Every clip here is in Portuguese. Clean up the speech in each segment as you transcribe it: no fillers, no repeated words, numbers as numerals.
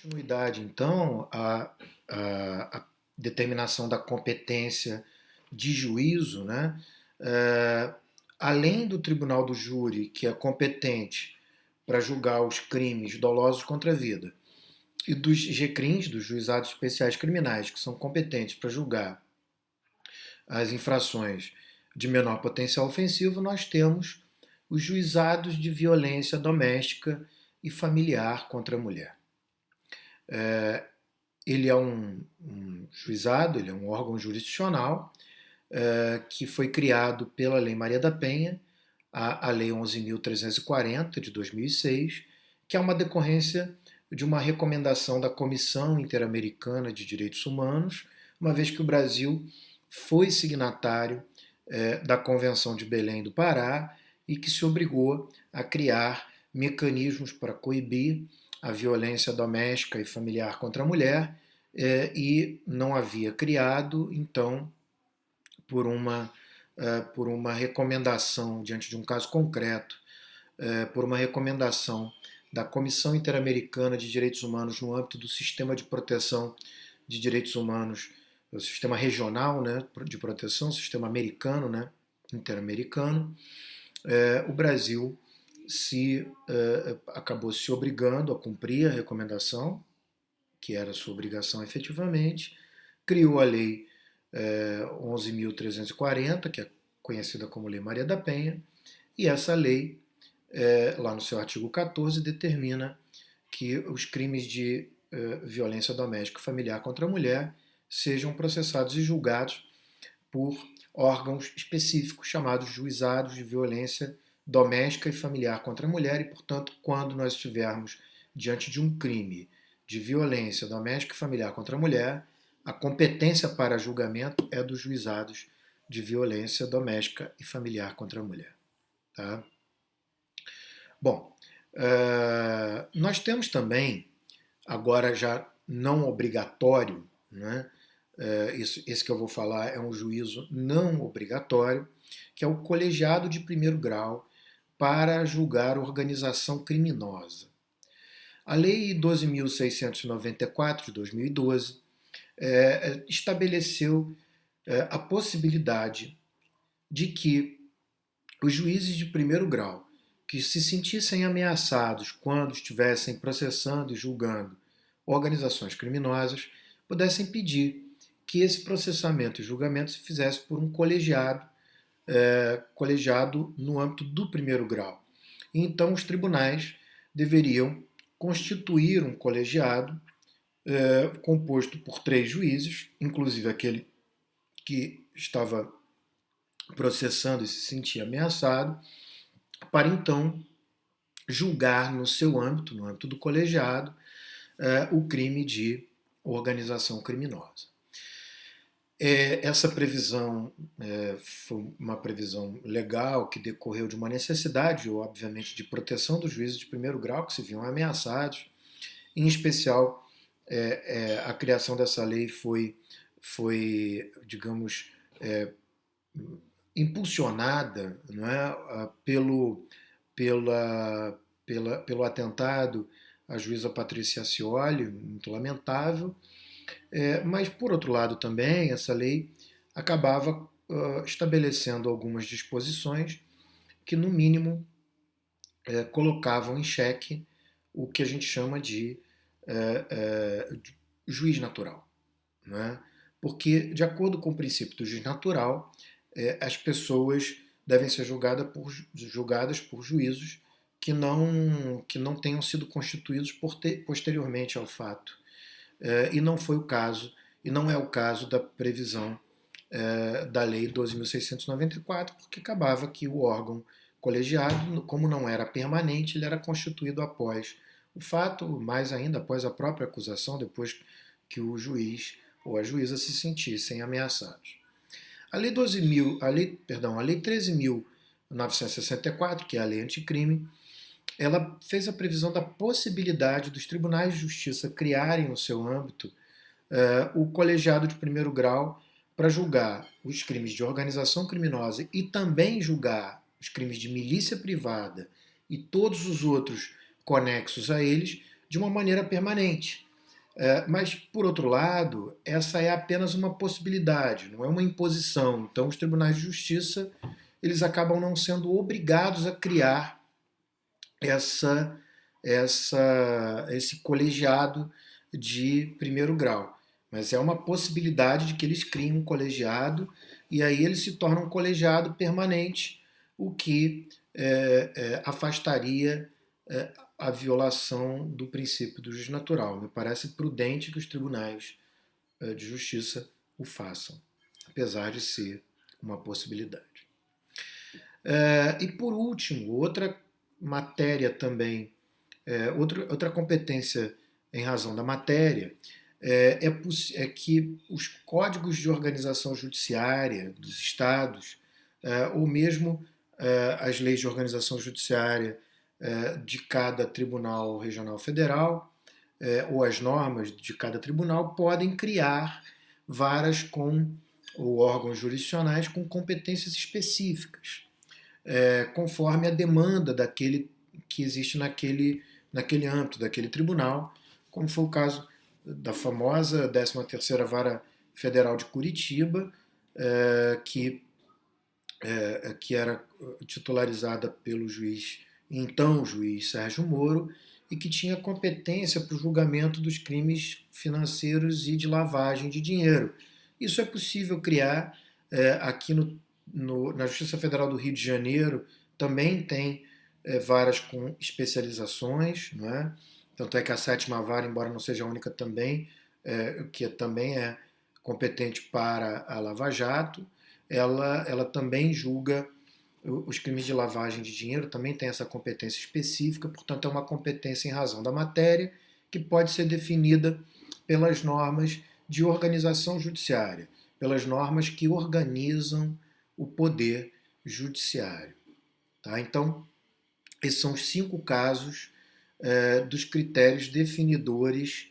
Continuidade, então, a determinação da competência de juízo, né? É, além do tribunal do júri, que é competente para julgar os crimes dolosos contra a vida, e dos GCRIMs, dos juizados especiais criminais, que são competentes para julgar as infrações de menor potencial ofensivo, nós temos os juizados de violência doméstica e familiar contra a mulher. Ele é um juizado, ele é um órgão jurisdicional que foi criado pela Lei Maria da Penha, a Lei 11.340 de 2006, que é uma decorrência de uma recomendação da Comissão Interamericana de Direitos Humanos, uma vez que o Brasil foi signatário da Convenção de Belém do Pará e que se obrigou a criar mecanismos para coibir a violência doméstica e familiar contra a mulher e não havia criado, então, por uma, por uma recomendação, diante de um caso concreto, por uma recomendação da Comissão Interamericana de Direitos Humanos no âmbito do Sistema de Proteção de Direitos Humanos, o sistema regional, né, de proteção, o sistema americano, né, interamericano, o Brasil acabou se obrigando a cumprir a recomendação, que era sua obrigação efetivamente, criou a Lei 11.340, que é conhecida como Lei Maria da Penha, e essa lei, lá no seu artigo 14, determina que os crimes de violência doméstica e familiar contra a mulher sejam processados e julgados por órgãos específicos chamados juizados de violência doméstica e familiar contra a mulher e, portanto, quando nós estivermos diante de um crime de violência doméstica e familiar contra a mulher, a competência para julgamento é dos juizados de violência doméstica e familiar contra a mulher. Tá? Bom, nós temos também, agora já não obrigatório, né? Esse que eu vou falar é um juízo não obrigatório, que é o colegiado de primeiro grau para julgar organização criminosa. A Lei 12.694 de 2012 estabeleceu a possibilidade de que os juízes de primeiro grau que se sentissem ameaçados quando estivessem processando e julgando organizações criminosas pudessem pedir que esse processamento e julgamento se fizesse por um colegiado no âmbito do primeiro grau. E então os tribunais deveriam constituir um colegiado composto por 3 juízes, inclusive aquele que estava processando e se sentia ameaçado, para então julgar no seu âmbito, no âmbito do colegiado, o crime de organização criminosa. Essa previsão foi uma previsão legal que decorreu de uma necessidade, obviamente, de proteção dos juízes de primeiro grau que se viam ameaçados. Em especial, a criação dessa lei foi digamos, impulsionada, não é, pelo atentado à juíza Patrícia Scioli, muito lamentável, mas, por outro lado, também essa lei acabava estabelecendo algumas disposições que, no mínimo, colocavam em xeque o que a gente chama de juiz natural. Não é? Porque, de acordo com o princípio do juiz natural, as pessoas devem ser julgadas por juízos que não tenham sido constituídos posteriormente ao fato. E não foi o caso, e não é o caso da previsão da Lei 12.694, porque acabava que o órgão colegiado, como não era permanente, ele era constituído após o fato, mais ainda após a própria acusação, depois que o juiz ou a juíza se sentissem ameaçados. A Lei 13.964, que é a Lei Anticrime, ela fez a previsão da possibilidade dos tribunais de justiça criarem no seu âmbito o colegiado de primeiro grau para julgar os crimes de organização criminosa e também julgar os crimes de milícia privada e todos os outros conexos a eles de uma maneira permanente. Mas, por outro lado, essa é apenas uma possibilidade, não é uma imposição. Então, os tribunais de justiça eles acabam não sendo obrigados a criar essa, esse colegiado de primeiro grau. Mas é uma possibilidade de que eles criem um colegiado e aí ele se torna um colegiado permanente, o que afastaria a violação do princípio do juiz natural. Me parece prudente que os tribunais de justiça o façam, apesar de ser uma possibilidade. E por último, outra matéria também, outra competência em razão da matéria, é que os códigos de organização judiciária dos estados, ou mesmo as leis de organização judiciária de cada tribunal regional federal, ou as normas de cada tribunal, podem criar varas ou órgãos jurisdicionais com competências específicas, conforme a demanda daquele que existe naquele âmbito, daquele tribunal, como foi o caso da famosa 13ª Vara Federal de Curitiba, que era titularizada pelo então juiz Sérgio Moro, e que tinha competência para o julgamento dos crimes financeiros e de lavagem de dinheiro. Isso é possível criar aqui na Justiça Federal do Rio de Janeiro, também tem varas com especializações, não é? Tanto é que a 7ª Vara, embora não seja a única também, que também é competente para a Lava Jato, ela também julga os crimes de lavagem de dinheiro, também tem essa competência específica, portanto é uma competência em razão da matéria que pode ser definida pelas normas de organização judiciária, pelas normas que organizam o poder judiciário. Tá? Então, esses são os 5 casos dos critérios definidores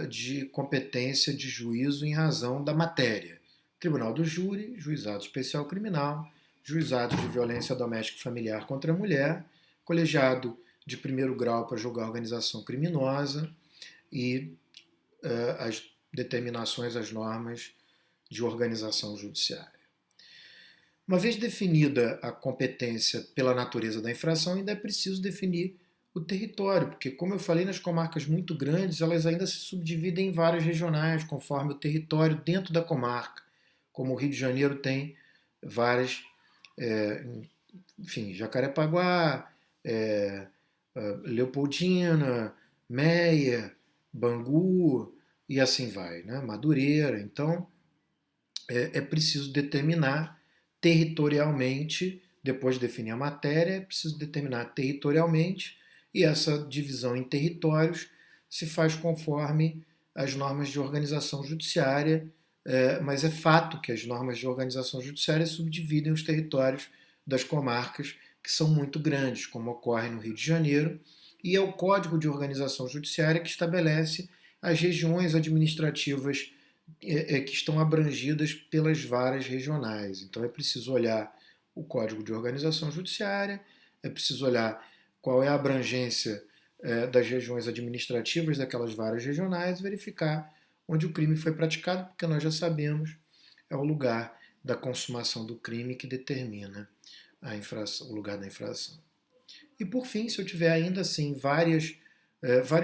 de competência de juízo em razão da matéria. Tribunal do Júri, Juizado Especial Criminal, Juizado de Violência Doméstica e Familiar contra a Mulher, Colegiado de primeiro grau para julgar organização criminosa e as determinações, as normas de organização judiciária. Uma vez definida a competência pela natureza da infração, ainda é preciso definir o território, porque, como eu falei, nas comarcas muito grandes, elas ainda se subdividem em várias regionais, conforme o território dentro da comarca, como o Rio de Janeiro tem várias, enfim, Jacarepaguá, Leopoldina, Meia, Bangu e assim vai, né? Madureira. Então, é preciso determinar territorialmente, depois de definir a matéria, é preciso determinar territorialmente, e essa divisão em territórios se faz conforme as normas de organização judiciária, mas é fato que as normas de organização judiciária subdividem os territórios das comarcas, que são muito grandes, como ocorre no Rio de Janeiro, e é o Código de Organização Judiciária que estabelece as regiões administrativas que estão abrangidas pelas varas regionais. Então é preciso olhar o Código de Organização Judiciária, é preciso olhar qual é a abrangência das regiões administrativas daquelas varas regionais, verificar onde o crime foi praticado, porque nós já sabemos, é o lugar da consumação do crime que determina a infração, o lugar da infração. E por fim, se eu tiver ainda assim vários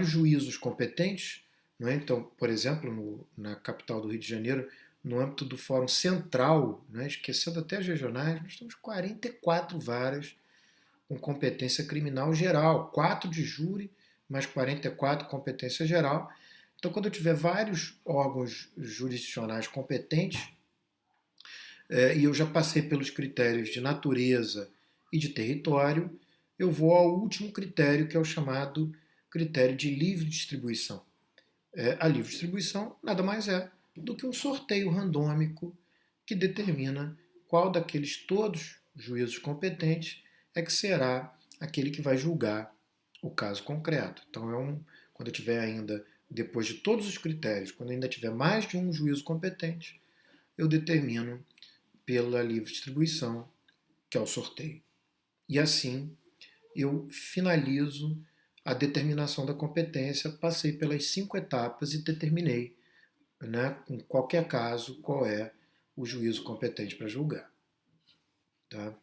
juízos competentes, não é? Então, por exemplo, na capital do Rio de Janeiro, no âmbito do Fórum Central, né, esquecendo até as regionais, nós temos 44 varas com competência criminal geral, 4 de júri, mais 44 competência geral. Então, quando eu tiver vários órgãos jurisdicionais competentes, e eu já passei pelos critérios de natureza e de território, eu vou ao último critério, que é o chamado critério de livre distribuição. A livre distribuição nada mais é do que um sorteio randômico que determina qual daqueles todos juízos competentes é que será aquele que vai julgar o caso concreto. Então, quando eu tiver ainda, depois de todos os critérios, quando ainda tiver mais de um juízo competente, eu determino pela livre distribuição, que é o sorteio. E assim eu finalizo a determinação da competência, passei pelas 5 etapas e determinei, né, em qualquer caso, qual é o juízo competente para julgar. Tá?